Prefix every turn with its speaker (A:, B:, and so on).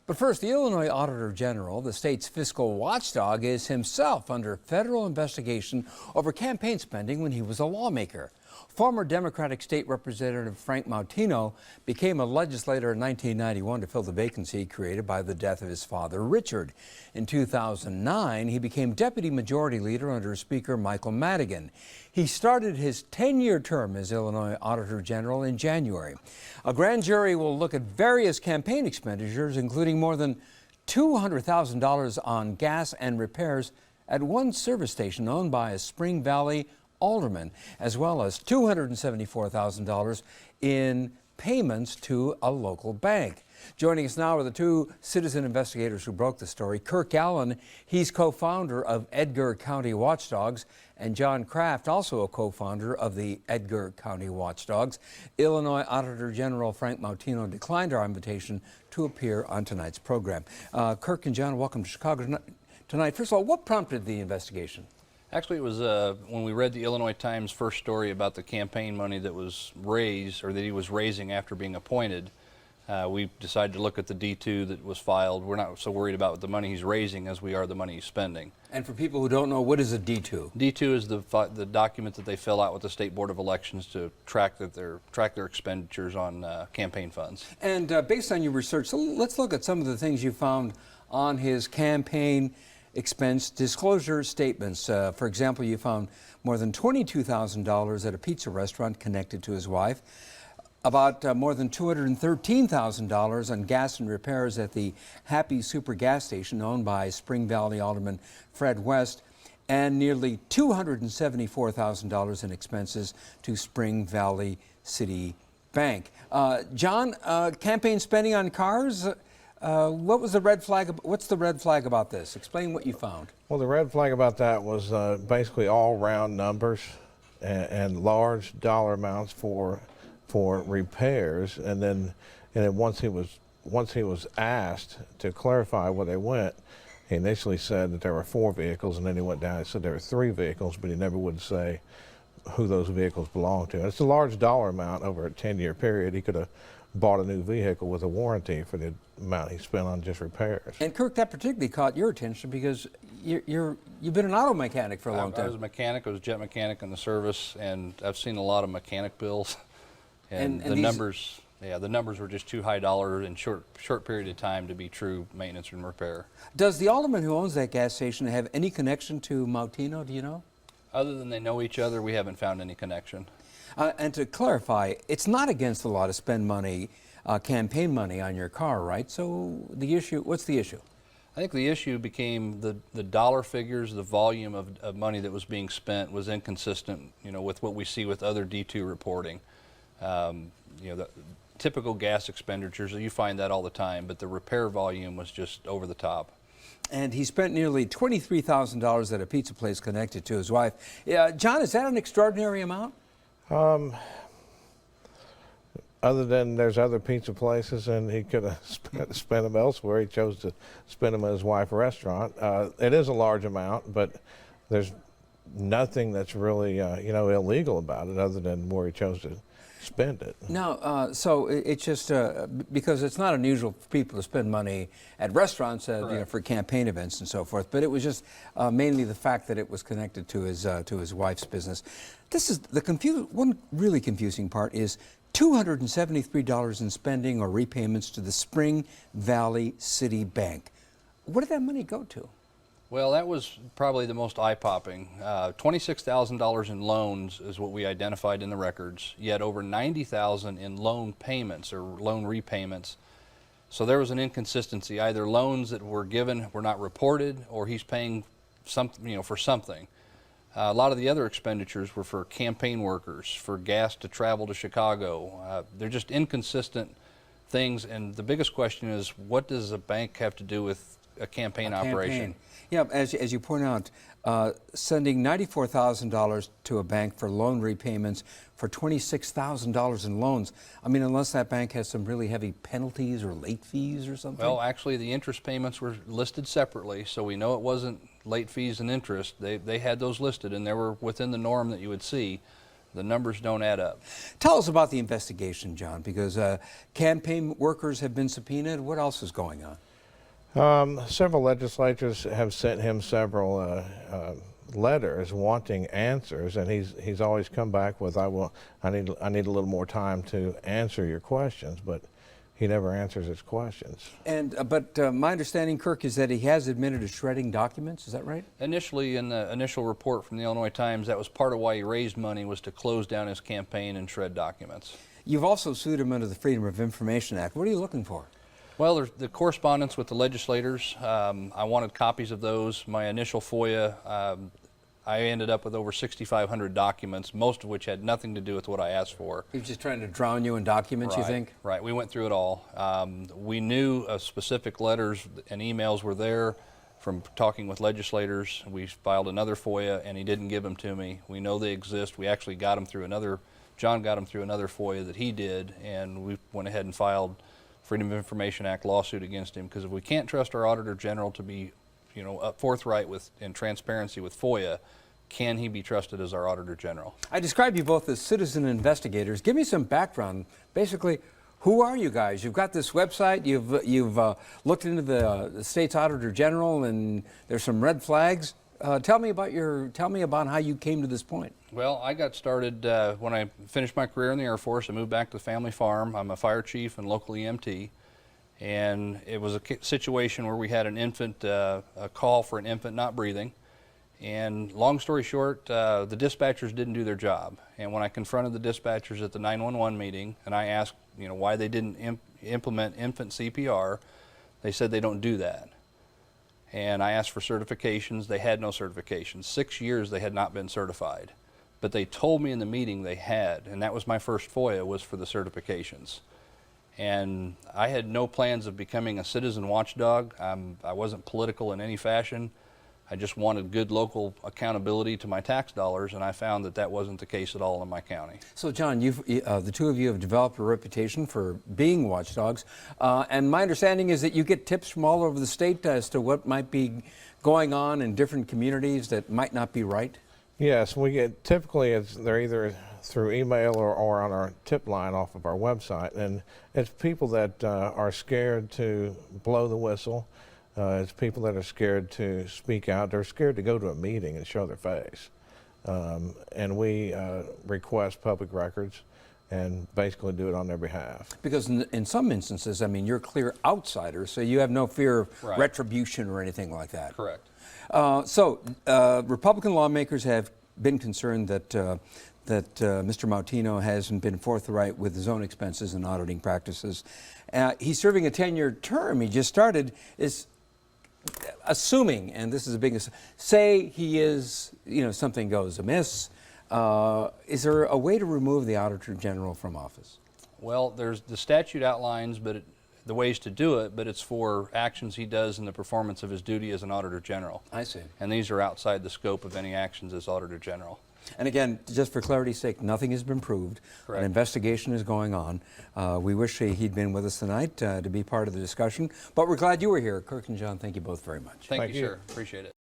A: But first, the Illinois Auditor General, the state's fiscal watchdog, is himself under federal investigation over campaign spending when he was a lawmaker. Former Democratic State Representative Frank MAUTINO became a legislator in 1991 to fill the vacancy created by the death of his father, Richard. In 2009, he became Deputy Majority Leader under Speaker Michael Madigan. He started his 10-year term as Illinois Auditor General in January. A grand jury will look at various campaign expenditures, including more than $200,000 on gas and repairs at one service station owned by a Spring Valley alderman, as well as $274,000 in payments to a local bank. Joining us now are the two citizen investigators who broke the story. KIRK Allen, he's co-founder of Edgar County Watchdogs, and John KRAFT, also a co-founder of the Edgar County Watchdogs. Illinois Auditor General Frank MAUTINO declined our invitation to appear on tonight's program. KIRK and John, welcome to Chicago Tonight. First of all, what prompted the investigation?
B: Actually, it was when we read the Illinois Times first story about the campaign money that was raised, or that he was raising after being appointed. We decided to look at the D2 that was filed. We're not so worried about the money he's raising as we are the money he's spending.
A: And for people who don't know, what is a D2?
B: D2 is the document that they fill out with the State Board of Elections to track their expenditures on campaign funds.
A: And based on your research, so let's look at some of the things you found on his campaign expense disclosure statements. For example, you found more than $22,000 at a pizza restaurant connected to his wife, about more than $213,000 on gas and repairs at the Happy Super gas station owned by Spring Valley Alderman Fred West, and nearly $274,000 in expenses to Spring Valley City Bank. John, campaign spending on cars, what was the red flag? What's the red flag about this? Explain what you found.
C: Well, the red flag about that was basically all round numbers and large dollar amounts for repairs, and then once he was asked to clarify where they went, he initially said that there were 4 vehicles, and then he went down and said there were 3 vehicles, but he never would say who those vehicles belonged to. And it's a large dollar amount over a 10-year period. He could have bought a new vehicle with a warranty for the amount he spent on just repairs.
A: And KIRK, that particularly caught your attention because you've been an auto mechanic for a long time.
B: I was a mechanic. I was a jet mechanic in the service, and I've seen a lot of mechanic bills. And the numbers, the numbers were just too high dollar in short period of time to be true maintenance and repair.
A: Does the alderman who owns that gas station have any connection to MAUTINO? Do you know?
B: Other than they know each other, we haven't found any connection.
A: And to clarify, it's not against the law to spend money, campaign money on your car, right? So the issue, what's the issue?
B: I think the issue became the dollar figures, the volume of money that was being spent was inconsistent, with what we see with other D2 reporting. The typical gas expenditures, you find that all the time, but the repair volume was just over the top.
A: And he spent nearly $23,000 at a pizza place connected to his wife. John, is that an extraordinary amount?
C: Other than there's other pizza places and he could have spent them elsewhere, he chose to spend them at his wife's restaurant. It is a large amount, but there's nothing that's really illegal about it other than where he chose to spend it.
A: No, so it's just because it's not unusual for people to spend money at restaurants for campaign events and so forth, but it was just mainly the fact that it was connected to his wife's business. This is one really confusing part is $273 in spending or repayments to the Spring Valley City Bank. Where did that money go to?
B: Well, that was probably the most eye-popping. $26,000 in loans is what we identified in the records, yet over $90,000 in loan payments or loan repayments. So there was an inconsistency. Either loans that were given were not reported, or he's paying for something. A lot of the other expenditures were for campaign workers, for gas to travel to Chicago. They're just inconsistent things, and the biggest question is, what does a bank have to do with a campaign operation?
A: Yeah, as you point out, sending $94,000 to a bank for loan repayments for $26,000 in loans. I mean, unless that bank has some really heavy penalties or late fees or something?
B: Well, actually, the interest payments were listed separately, so we know it wasn't late fees and interest. They had those listed, and they were within the norm that you would see. The numbers don't add up.
A: Tell us about the investigation, John, because campaign workers have been subpoenaed. What else is going on?
C: Several legislatures have sent him several letters wanting answers, and he's always come back with, I need a little more time to answer your questions, but he never answers his questions.
A: And but my understanding, Kirk, is that he has admitted to shredding documents. Is that right?
B: Initially, in the initial report from the Illinois Times, that was part of why he raised money, was to close down his campaign and shred documents.
A: You've also sued him under the Freedom of Information Act. What are you looking for?
B: Well, there's the correspondence with the legislators. I wanted copies of those. My initial FOIA, I ended up with over 6,500 documents, most of which had nothing to do with what I asked for.
A: He was just trying to drown you in documents,
B: Right,
A: you think?
B: Right. We went through it all. We knew specific letters and emails were there from talking with legislators. We filed another FOIA, and he didn't give them to me. We know they exist. We actually got them through another, John got them through another FOIA that he did, and we went ahead and filed Freedom of Information Act lawsuit against him, because if we can't trust our Auditor General to be, forthright with and transparency with FOIA, can he be trusted as our Auditor General?
A: I describe you both as citizen investigators. Give me some background. Basically, who are you guys? You've got this website. You've looked into the state's Auditor General, and there's some red flags. Tell me about how you came to this point.
B: Well, I got started when I finished my career in the Air Force. I moved back to the family farm. I'm a fire chief and local EMT. And it was a situation where we had an infant, a call for an infant not breathing. And long story short, the dispatchers didn't do their job. And when I confronted the dispatchers at the 911 meeting, and I asked, why they didn't implement infant CPR, they said they don't do that. And I asked for certifications. They had no certifications. 6 years they had not been certified. But they told me in the meeting they had, and that was my first FOIA, was for the certifications. And I had no plans of becoming a citizen watchdog. I wasn't political in any fashion. I just wanted good local accountability to my tax dollars, and I found that that wasn't the case at all in my county.
A: So, John, the two of you have developed a reputation for being watchdogs, and my understanding is that you get tips from all over the state as to what might be going on in different communities that might not be right.
C: Yes, we get, typically they're either through email or on our tip line off of our website, and it's people that are scared to blow the whistle. It's people that are scared to speak out. They're scared to go to a meeting and show their face. And we request public records and basically do it on their behalf.
A: Because in some instances, I mean, you're clear outsiders, so you have no fear of
B: Right.
A: retribution or anything like that.
B: Correct.
A: So Republican lawmakers have been concerned that Mr. MAUTINO hasn't been forthright with his own expenses and auditing practices. He's serving a 10-year term. He just started. Assuming, and this is a big, say he is, something goes amiss, is there a way to remove the Auditor General from office?
B: Well, there's the statute outlines the ways to do it, but it's for actions he does in the performance of his duty as an Auditor General.
A: I see.
B: And these are outside the scope of any actions as Auditor General.
A: And again, just for clarity's sake, nothing has been proved.
B: Correct.
A: An investigation is going on. We wish he'd been with us tonight to be part of the discussion, but we're glad you were here. Kirk and John, thank you both very much.
B: Thank
C: Thank
B: you,
C: you.
B: sir. Appreciate it.